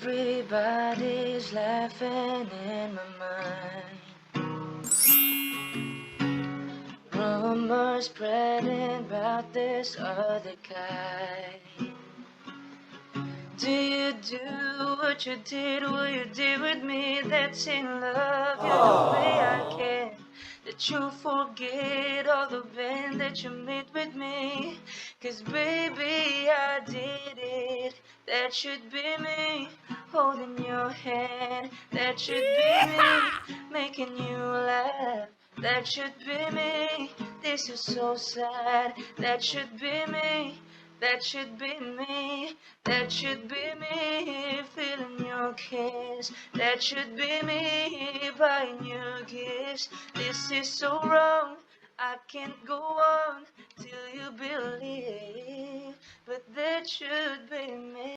Everybody's laughing in my mind. Rumors spreading about this other guy. Do you do what you did with me? That's in love, you're the way I can. That you forget all the pain that you made with me. 'Cause baby, I did it. That should be me, holding your hand. That should be me, making you laugh. That should be me, this is so sad. That should be me, that should be me, that should be me, feeling your kiss. That should be me, buying you gifts. This is so wrong, I can't go on till you believe. But that should be me.